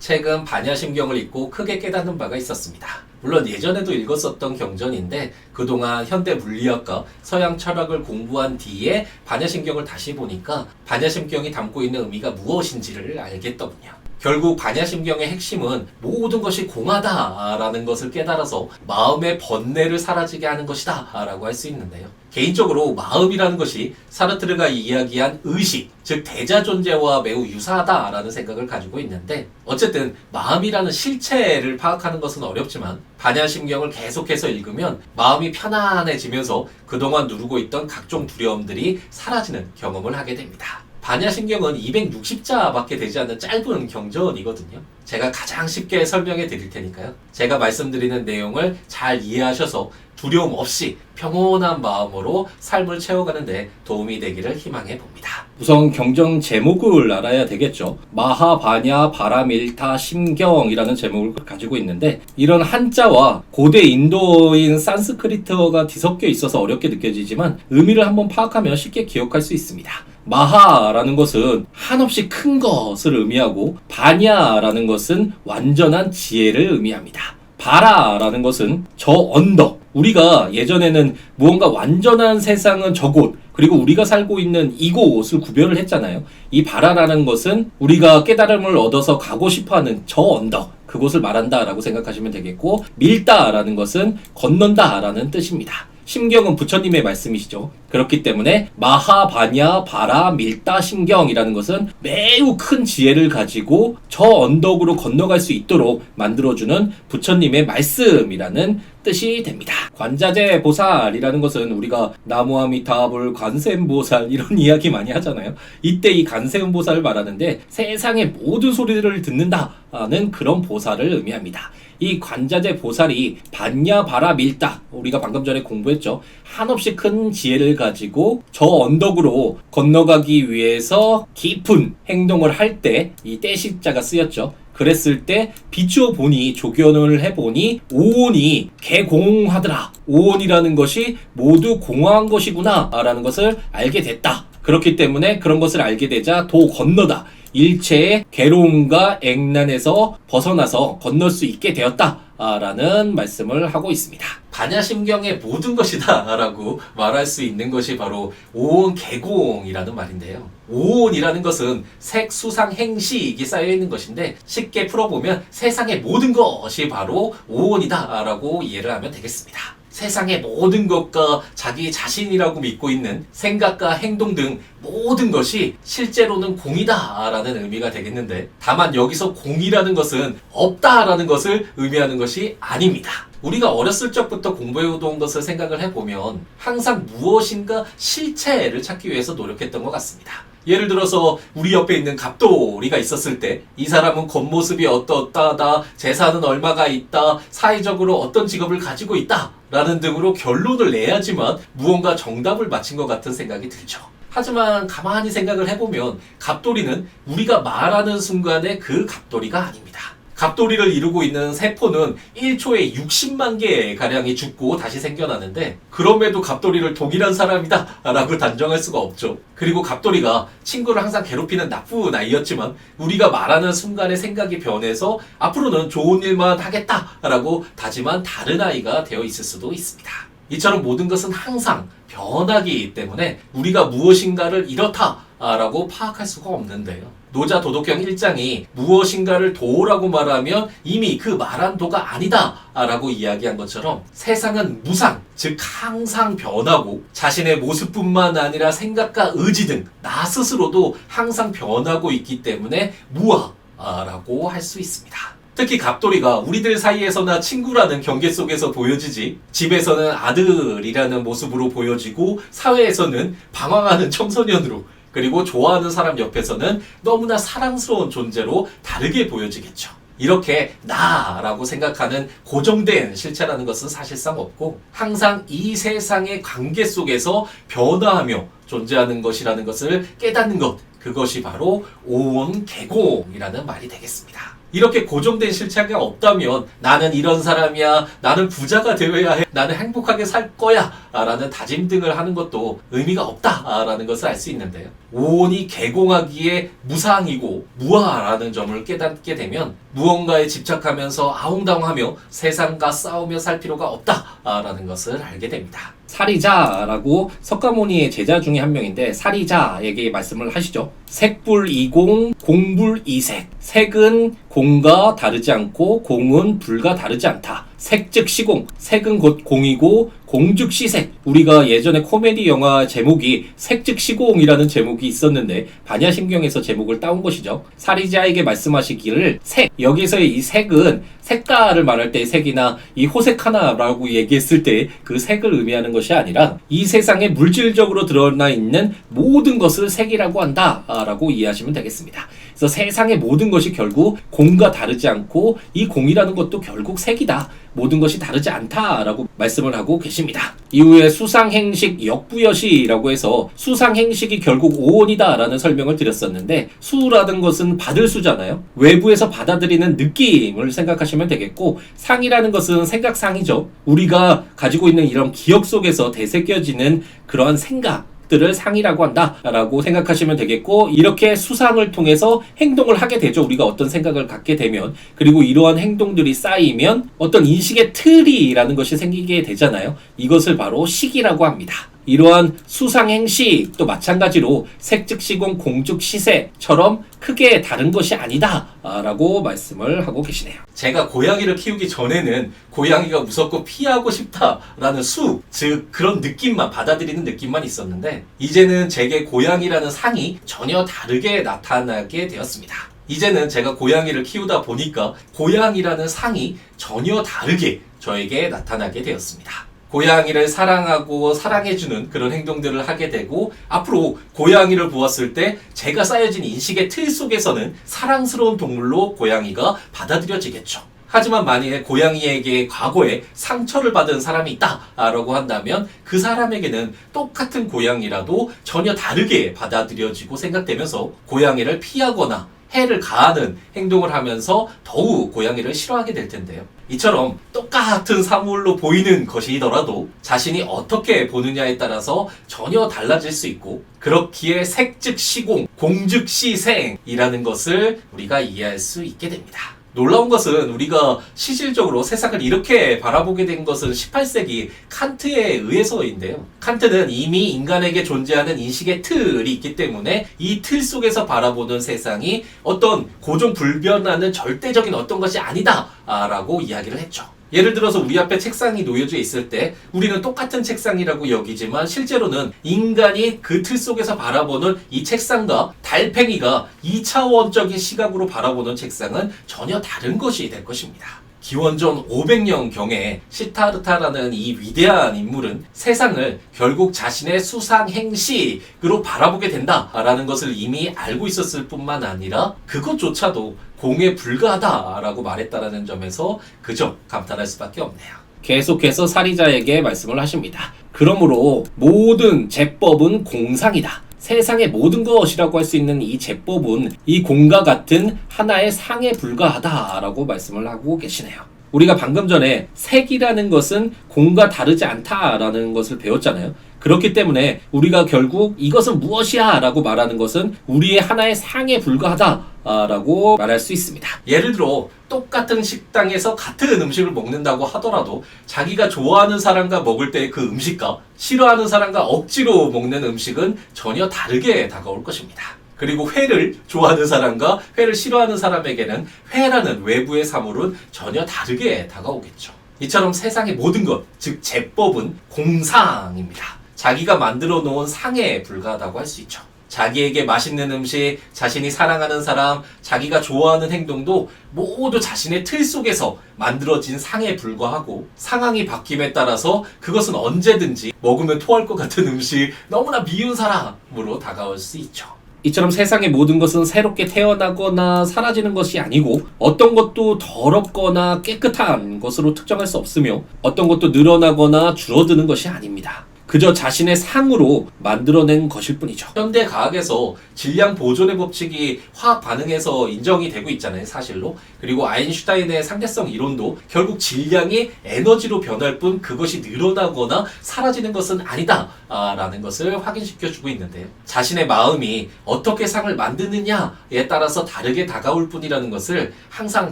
최근 반야심경을 읽고 크게 깨닫는 바가 있었습니다. 물론 예전에도 읽었었던 경전인데 그동안 현대 물리학과 서양 철학을 공부한 뒤에 반야심경을 다시 보니까 반야심경이 담고 있는 의미가 무엇인지를 알겠더군요. 결국 반야심경의 핵심은 모든 것이 공하다라는 것을 깨달아서 마음의 번뇌를 사라지게 하는 것이다 라고 할 수 있는데요. 개인적으로 마음이라는 것이 사르트르가 이야기한 의식, 즉 대자존재와 매우 유사하다라는 생각을 가지고 있는데 어쨌든 마음이라는 실체를 파악하는 것은 어렵지만 반야심경을 계속해서 읽으면 마음이 편안해지면서 그동안 누르고 있던 각종 두려움들이 사라지는 경험을 하게 됩니다. 반야심경은 260자밖에 되지 않는 짧은 경전이거든요. 제가 가장 쉽게 설명해 드릴 테니까요. 제가 말씀드리는 내용을 잘 이해하셔서 두려움 없이 평온한 마음으로 삶을 채워가는데 도움이 되기를 희망해 봅니다. 우선 경전 제목을 알아야 되겠죠. 마하바냐 바라밀타 심경이라는 제목을 가지고 있는데 이런 한자와 고대 인도인 산스크리트어가 뒤섞여 있어서 어렵게 느껴지지만 의미를 한번 파악하면 쉽게 기억할 수 있습니다. 마하라는 것은 한없이 큰 것을 의미하고 바냐라는 것은 완전한 지혜를 의미합니다. 바라라는 것은 저 언덕, 우리가 예전에는 무언가 완전한 세상은 저곳, 그리고 우리가 살고 있는 이곳을 구별을 했잖아요. 이 바라라는 것은 우리가 깨달음을 얻어서 가고 싶어하는 저 언덕, 그곳을 말한다라고 생각하시면 되겠고, 밀다라는 것은 건넌다라는 뜻입니다. 심경은 부처님의 말씀이시죠. 그렇기 때문에 마하바냐 바라 밀다 심경이라는 것은 매우 큰 지혜를 가지고 저 언덕으로 건너갈 수 있도록 만들어주는 부처님의 말씀이라는 뜻이 됩니다. 관자재 보살이라는 것은 우리가 나무아미타불 관세음보살 이런 이야기 많이 하잖아요. 이때 이 관세음보살을 말하는데 세상의 모든 소리를 듣는다는 그런 보살을 의미합니다. 이 관자재 보살이 반야 바라 밀다, 우리가 방금 전에 공부했죠. 한없이 큰 지혜를 가지고 저 언덕으로 건너가기 위해서 깊은 행동을 할 때 이 떼식자가 쓰였죠. 그랬을 때 비추어 보니, 조견을 해보니 오온이 개공하더라. 오온이라는 것이 모두 공허한 것이구나 라는 것을 알게 됐다. 그렇기 때문에 그런 것을 알게 되자 도 건너다. 일체의 괴로움과 액난에서 벗어나서 건널 수 있게 되었다 라는 말씀을 하고 있습니다. 반야심경의 모든 것이다 라고 말할 수 있는 것이 바로 오온 개공이라는 말인데요. 오온이라는 것은 색, 수상, 행식이 쌓여있는 것인데 쉽게 풀어보면 세상의 모든 것이 바로 오온이다 라고 이해를 하면 되겠습니다. 세상의 모든 것과 자기 자신이라고 믿고 있는 생각과 행동 등 모든 것이 실제로는 공이다 라는 의미가 되겠는데 다만 여기서 공이라는 것은 없다라는 것을 의미하는 것이 아닙니다. 우리가 어렸을 적부터 공부해오던 것을 생각을 해보면 항상 무엇인가 실체를 찾기 위해서 노력했던 것 같습니다. 예를 들어서 우리 옆에 있는 갑돌이가 있었을 때 이 사람은 겉모습이 어떠하다, 재산은 얼마가 있다, 사회적으로 어떤 직업을 가지고 있다 라는 등으로 결론을 내야지만 무언가 정답을 맞힌 것 같은 생각이 들죠. 하지만 가만히 생각을 해보면 갑돌이는 우리가 말하는 순간에 그 갑돌이가 아닙니다. 갑돌이를 이루고 있는 세포는 1초에 60만 개 가량이 죽고 다시 생겨나는데 그럼에도 갑돌이를 동일한 사람이다 라고 단정할 수가 없죠. 그리고 갑돌이가 친구를 항상 괴롭히는 나쁜 아이였지만 우리가 말하는 순간에 생각이 변해서 앞으로는 좋은 일만 하겠다 라고 다짐한 다른 아이가 되어 있을 수도 있습니다. 이처럼 모든 것은 항상 변하기 때문에 우리가 무엇인가를 이렇다 라고 파악할 수가 없는데요. 노자 도덕경 1장이 무엇인가를 도라고 말하면 이미 그 말한 도가 아니다 라고 이야기한 것처럼 세상은 무상, 즉 항상 변하고 자신의 모습뿐만 아니라 생각과 의지 등 나 스스로도 항상 변하고 있기 때문에 무아라고 할 수 있습니다. 특히 갑돌이가 우리들 사이에서나 친구라는 경계 속에서 보여지지 집에서는 아들이라는 모습으로 보여지고 사회에서는 방황하는 청소년으로 그리고 좋아하는 사람 옆에서는 너무나 사랑스러운 존재로 다르게 보여지겠죠. 이렇게 나라고 생각하는 고정된 실체라는 것은 사실상 없고 항상 이 세상의 관계 속에서 변화하며 존재하는 것이라는 것을 깨닫는 것, 그것이 바로 오온개공이라는 말이 되겠습니다. 이렇게 고정된 실체가 없다면 나는 이런 사람이야, 나는 부자가 되어야 해, 나는 행복하게 살 거야 라는 다짐 등을 하는 것도 의미가 없다 라는 것을 알 수 있는데요. 오온이 개공하기에 무상이고 무아라는 점을 깨닫게 되면 무언가에 집착하면서 아웅다웅하며 세상과 싸우며 살 필요가 없다라는 것을 알게 됩니다. 사리자라고 석가모니의 제자 중에 한 명인데 사리자에게 말씀을 하시죠. 색불이공, 공불이색. 색은 공과 다르지 않고 공은 불과 다르지 않다. 색즉 시공, 색은 곧 공이고 공즉 시색. 우리가 예전에 코미디 영화 제목이 색즉 시공이라는 제목이 있었는데 반야심경에서 제목을 따온 것이죠. 사리자에게 말씀하시기를 색, 여기서의 이 색은 색깔을 말할 때의 색이나 이 호색 하나라고 얘기했을 때 그 색을 의미하는 것이 아니라 이 세상에 물질적으로 드러나 있는 모든 것을 색이라고 한다라고 이해하시면 되겠습니다. 그래서 세상의 모든 것이 결국 공과 다르지 않고 이 공이라는 것도 결국 색이다. 모든 것이 다르지 않다라고 말씀을 하고 계십니다. 이후에 수상행식 역부여시라고 해서 수상행식이 결국 오온이다라는 설명을 드렸었는데 수라는 것은 받을 수잖아요. 외부에서 받아들이는 느낌을 생각하시면 되겠고 상이라는 것은 생각상이죠. 우리가 가지고 있는 이런 기억 속에서 되새겨지는 그러한 생각들을 상이라고 한다라고 생각하시면 되겠고 이렇게 수상을 통해서 행동을 하게 되죠. 우리가 어떤 생각을 갖게 되면 그리고 이러한 행동들이 쌓이면 어떤 인식의 틀이라는 것이 생기게 되잖아요. 이것을 바로 식이라고 합니다. 이러한 수상행식도 마찬가지로 색즉시공 공즉시세처럼 크게 다른 것이 아니다 라고 말씀을 하고 계시네요. 제가 고양이를 키우기 전에는 고양이가 무섭고 피하고 싶다라는 즉 그런 느낌만 받아들이는 느낌만 있었는데 이제는 제게 고양이라는 상이 전혀 다르게 나타나게 되었습니다. 이제는 제가 고양이를 키우다 보니까 고양이라는 상이 전혀 다르게 저에게 나타나게 되었습니다. 고양이를 사랑하고 사랑해주는 그런 행동들을 하게 되고 앞으로 고양이를 보았을 때 제가 쌓여진 인식의 틀 속에서는 사랑스러운 동물로 고양이가 받아들여지겠죠. 하지만 만약에 고양이에게 과거에 상처를 받은 사람이 있다라고 한다면 그 사람에게는 똑같은 고양이라도 전혀 다르게 받아들여지고 생각되면서 고양이를 피하거나 해를 가하는 행동을 하면서 더욱 고양이를 싫어하게 될 텐데요. 이처럼 똑같은 사물로 보이는 것이더라도 자신이 어떻게 보느냐에 따라서 전혀 달라질 수 있고 그렇기에 색즉 시공, 공즉 시생이라는 것을 우리가 이해할 수 있게 됩니다. 놀라운 것은 우리가 실질적으로 세상을 이렇게 바라보게 된 것은 18세기 칸트에 의해서인데요. 칸트는 이미 인간에게 존재하는 인식의 틀이 있기 때문에 이 틀 속에서 바라보는 세상이 어떤 고정불변하는 절대적인 어떤 것이 아니다 라고 이야기를 했죠. 예를 들어서 우리 앞에 책상이 놓여져 있을 때 우리는 똑같은 책상이라고 여기지만 실제로는 인간이 그 틀 속에서 바라보는 이 책상과 달팽이가 2차원적인 시각으로 바라보는 책상은 전혀 다른 것이 될 것입니다. 기원전 500년경에 시타르타라는 이 위대한 인물은 세상을 결국 자신의 수상행식으로 바라보게 된다라는 것을 이미 알고 있었을 뿐만 아니라 그것조차도 공에 불과하다라고 말했다라는 점에서 그저 감탄할 수밖에 없네요. 계속해서 사리자에게 말씀을 하십니다. 그러므로 모든 제법은 공상이다. 세상의 모든 것이라고 할 수 있는 이 제법은 이 공과 같은 하나의 상에 불과하다라고 말씀을 하고 계시네요. 우리가 방금 전에 색이라는 것은 공과 다르지 않다라는 것을 배웠잖아요. 그렇기 때문에 우리가 결국 이것은 무엇이야 라고 말하는 것은 우리의 하나의 상에 불과하다라고 말할 수 있습니다. 예를 들어 똑같은 식당에서 같은 음식을 먹는다고 하더라도 자기가 좋아하는 사람과 먹을 때 그 음식과 싫어하는 사람과 억지로 먹는 음식은 전혀 다르게 다가올 것입니다. 그리고 회를 좋아하는 사람과 회를 싫어하는 사람에게는 회라는 외부의 사물은 전혀 다르게 다가오겠죠. 이처럼 세상의 모든 것, 즉 제법은 공상입니다. 자기가 만들어 놓은 상에 불과하다고 할 수 있죠. 자기에게 맛있는 음식, 자신이 사랑하는 사람, 자기가 좋아하는 행동도 모두 자신의 틀 속에서 만들어진 상에 불과하고 상황이 바뀜에 따라서 그것은 언제든지 먹으면 토할 것 같은 음식, 너무나 미운 사람으로 다가올 수 있죠. 이처럼 세상의 모든 것은 새롭게 태어나거나 사라지는 것이 아니고 어떤 것도 더럽거나 깨끗한 것으로 특정할 수 없으며 어떤 것도 늘어나거나 줄어드는 것이 아닙니다. 그저 자신의 상으로 만들어낸 것일 뿐이죠. 현대 과학에서 질량 보존의 법칙이 화학 반응에서 인정이 되고 있잖아요, 사실로. 그리고 아인슈타인의 상대성 이론도 결국 질량이 에너지로 변할 뿐 그것이 늘어나거나 사라지는 것은 아니다 라는 것을 확인시켜주고 있는데요. 자신의 마음이 어떻게 상을 만드느냐에 따라서 다르게 다가올 뿐이라는 것을 항상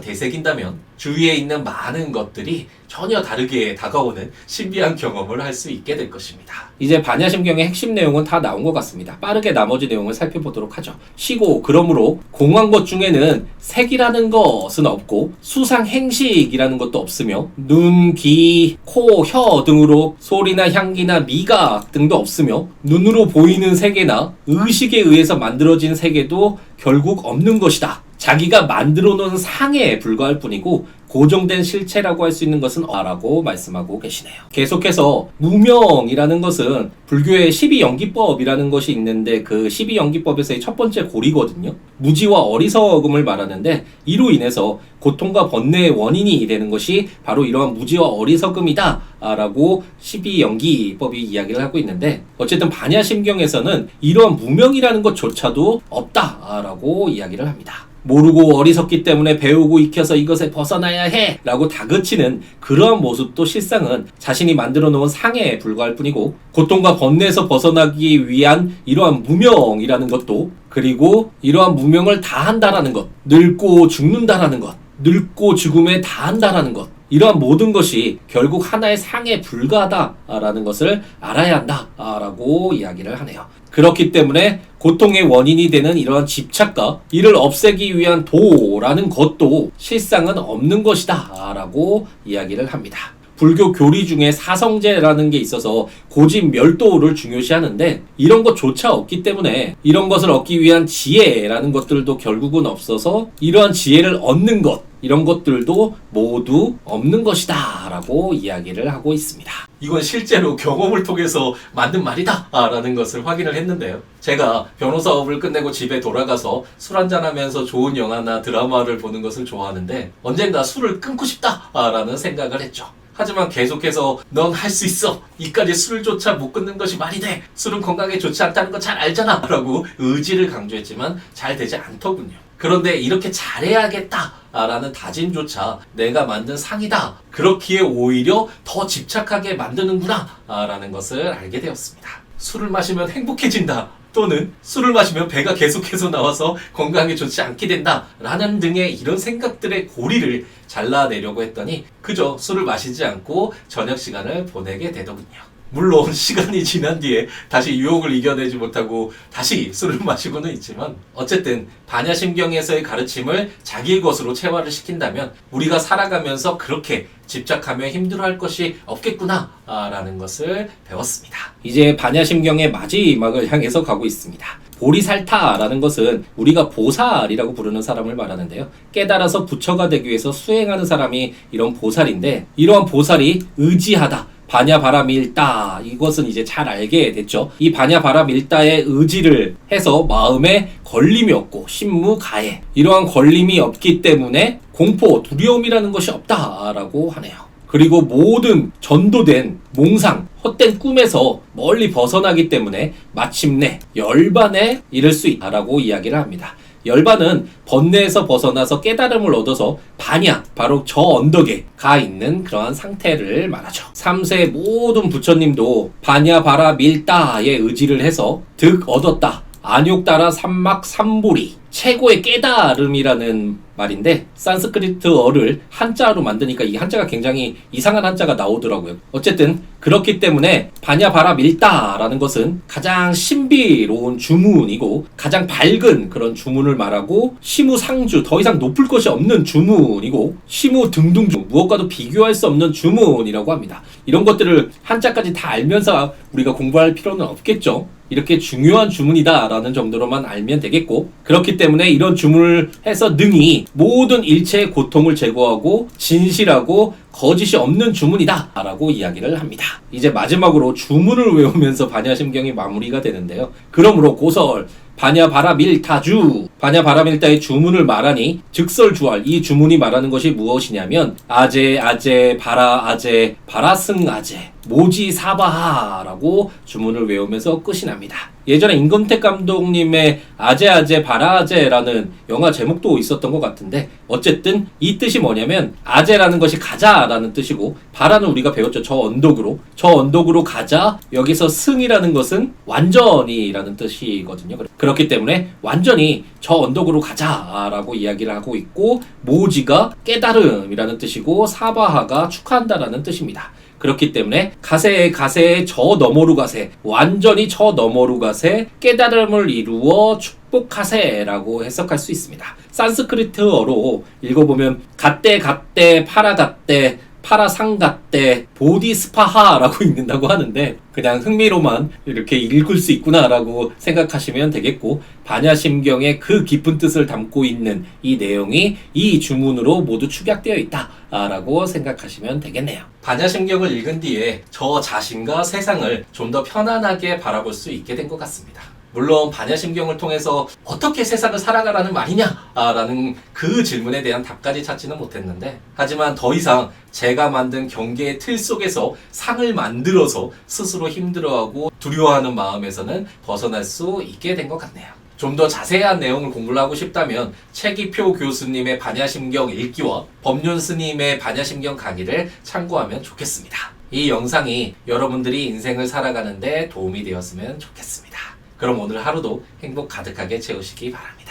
되새긴다면 주위에 있는 많은 것들이 전혀 다르게 다가오는 신비한 경험을 할 수 있게 될 것입니다. 이제 반야심경의 핵심 내용은 다 나온 것 같습니다. 빠르게 나머지 내용을 살펴보도록 하죠. 시고 그러므로 공한 것 중에는 색이라는 것은 없고 수상 행식이라는 것도 없으며 눈, 귀, 코, 혀 등으로 소리나 향기나 미각 등도 없으며 눈으로 보이는 세계나 의식에 의해서 만들어진 세계도 결국 없는 것이다. 자기가 만들어 놓은 상에 불과할 뿐이고 고정된 실체라고 할 수 있는 것은 라고 말씀하고 계시네요. 계속해서 무명이라는 것은 불교의 12연기법이라는 것이 있는데 그 12연기법에서의 첫 번째 고리거든요. 무지와 어리석음을 말하는데 이로 인해서 고통과 번뇌의 원인이 되는 것이 바로 이러한 무지와 어리석음이다 라고 12연기법이 이야기를 하고 있는데 어쨌든 반야심경에서는 이러한 무명이라는 것조차도 없다 라고 이야기를 합니다. 모르고 어리석기 때문에 배우고 익혀서 이것에 벗어나야 해 라고 다그치는 그러한 모습도 실상은 자신이 만들어 놓은 상에 불과할 뿐이고 고통과 번뇌에서 벗어나기 위한 이러한 무명이라는 것도 그리고 이러한 무명을 다한다라는 것, 늙고 죽는다라는 것, 늙고 죽음에 다한다라는 것 이러한 모든 것이 결국 하나의 상에 불과하다라는 것을 알아야 한다라고 이야기를 하네요. 그렇기 때문에 고통의 원인이 되는 이러한 집착과 이를 없애기 위한 도라는 것도 실상은 없는 것이다 라고 이야기를 합니다. 불교 교리 중에 사성제라는 게 있어서 고집멸도를 중요시하는데 이런 것조차 없기 때문에 이런 것을 얻기 위한 지혜라는 것들도 결국은 없어서 이러한 지혜를 얻는 것 이런 것들도 모두 없는 것이다 라고 이야기를 하고 있습니다. 이건 실제로 경험을 통해서 만든 말이다 라는 것을 확인을 했는데요. 제가 변호사업을 끝내고 집에 돌아가서 술 한잔하면서 좋은 영화나 드라마를 보는 것을 좋아하는데 언젠가 술을 끊고 싶다 라는 생각을 했죠. 하지만 계속해서 넌 할 수 있어. 이까지 술조차 못 끊는 것이 말이 돼. 술은 건강에 좋지 않다는 거 잘 알잖아. 라고 의지를 강조했지만 잘 되지 않더군요. 그런데 이렇게 잘해야겠다 라는 다짐조차 내가 만든 상이다. 그렇기에 오히려 더 집착하게 만드는구나 라는 것을 알게 되었습니다. 술을 마시면 행복해진다. 또는 술을 마시면 배가 계속해서 나와서 건강에 좋지 않게 된다 라는 등의 이런 생각들의 고리를 잘라내려고 했더니 그저 술을 마시지 않고 저녁 시간을 보내게 되더군요. 물론 시간이 지난 뒤에 다시 유혹을 이겨내지 못하고 다시 술을 마시고는 있지만 어쨌든 반야심경에서의 가르침을 자기의 것으로 체화를 시킨다면 우리가 살아가면서 그렇게 집착하며 힘들어할 것이 없겠구나 라는 것을 배웠습니다. 이제 반야심경의 마지막을 향해서 가고 있습니다. 보리살타라는 것은 우리가 보살이라고 부르는 사람을 말하는데요. 깨달아서 부처가 되기 위해서 수행하는 사람이 이런 보살인데 이러한 보살이 의지하다. 반야바라밀다 이것은 이제 잘 알게 됐죠. 이 반야바라밀다의 의지를 해서 마음에 걸림이 없고 신무가해 이러한 걸림이 없기 때문에 공포, 두려움이라는 것이 없다라고 하네요. 그리고 모든 전도된 몽상, 헛된 꿈에서 멀리 벗어나기 때문에 마침내 열반에 이를 수 있다라고 이야기를 합니다. 열반은 번뇌에서 벗어나서 깨달음을 얻어서 반야, 바로 저 언덕에 가 있는 그러한 상태를 말하죠. 3세 모든 부처님도 반야 바라 밀다의 의지를 해서 득 얻었다. 안욕따라 삼막 삼보리 최고의 깨달음이라는 말인데 산스크리트어를 한자로 만드니까 이 한자가 굉장히 이상한 한자가 나오더라고요. 어쨌든 그렇기 때문에 반야바라 밀다라는 것은 가장 신비로운 주문이고 가장 밝은 그런 주문을 말하고 시무상주 더 이상 높을 것이 없는 주문이고 시무등등주 무엇과도 비교할 수 없는 주문이라고 합니다. 이런 것들을 한자까지 다 알면서 우리가 공부할 필요는 없겠죠. 이렇게 중요한 주문이다 라는 정도로만 알면 되겠고 그렇기 때문에 이런 주문을 해서 능히 모든 일체의 고통을 제거하고 진실하고 거짓이 없는 주문이다 라고 이야기를 합니다. 이제 마지막으로 주문을 외우면서 반야심경이 마무리가 되는데요. 그러므로 고설 반야바라밀타주 반야바라밀타의 주문을 말하니 즉설주알 이 주문이 말하는 것이 무엇이냐면 아제 아제 바라 아제 바라승 아제 모지사바하라고 주문을 외우면서 끝이 납니다. 예전에 임금택 감독님의 아재아재 바라아재라는 영화 제목도 있었던 것 같은데 어쨌든 이 뜻이 뭐냐면 아재라는 것이 가자라는 뜻이고 바라는 우리가 배웠죠. 저 언덕으로 가자. 여기서 승이라는 것은 완전히라는 뜻이거든요. 그렇기 때문에 완전히 저 언덕으로 가자라고 이야기를 하고 있고 모지가 깨달음이라는 뜻이고 사바하가 축하한다라는 뜻입니다. 그렇기 때문에 가세 저 너머로 가세 완전히 저 너머로 가세 깨달음을 이루어 축복하세라고 해석할 수 있습니다. 산스크리트어로 읽어보면 갓대 파라갓대 파라상갓대 보디스파하라고 읽는다고 하는데 그냥 흥미로만 이렇게 읽을 수 있구나라고 생각하시면 되겠고 반야심경의 그 깊은 뜻을 담고 있는 이 내용이 이 주문으로 모두 축약되어 있다라고 생각하시면 되겠네요. 반야심경을 읽은 뒤에 저 자신과 세상을 좀 더 편안하게 바라볼 수 있게 된 것 같습니다. 물론 반야심경을 통해서 어떻게 세상을 살아가라는 말이냐라는 그 질문에 대한 답까지 찾지는 못했는데 하지만 더 이상 제가 만든 경계의 틀 속에서 상을 만들어서 스스로 힘들어하고 두려워하는 마음에서는 벗어날 수 있게 된 것 같네요. 좀 더 자세한 내용을 공부를 하고 싶다면 최기표 교수님의 반야심경 읽기와 법륜 스님의 반야심경 강의를 참고하면 좋겠습니다. 이 영상이 여러분들이 인생을 살아가는데 도움이 되었으면 좋겠습니다. 그럼 오늘 하루도 행복 가득하게 채우시기 바랍니다.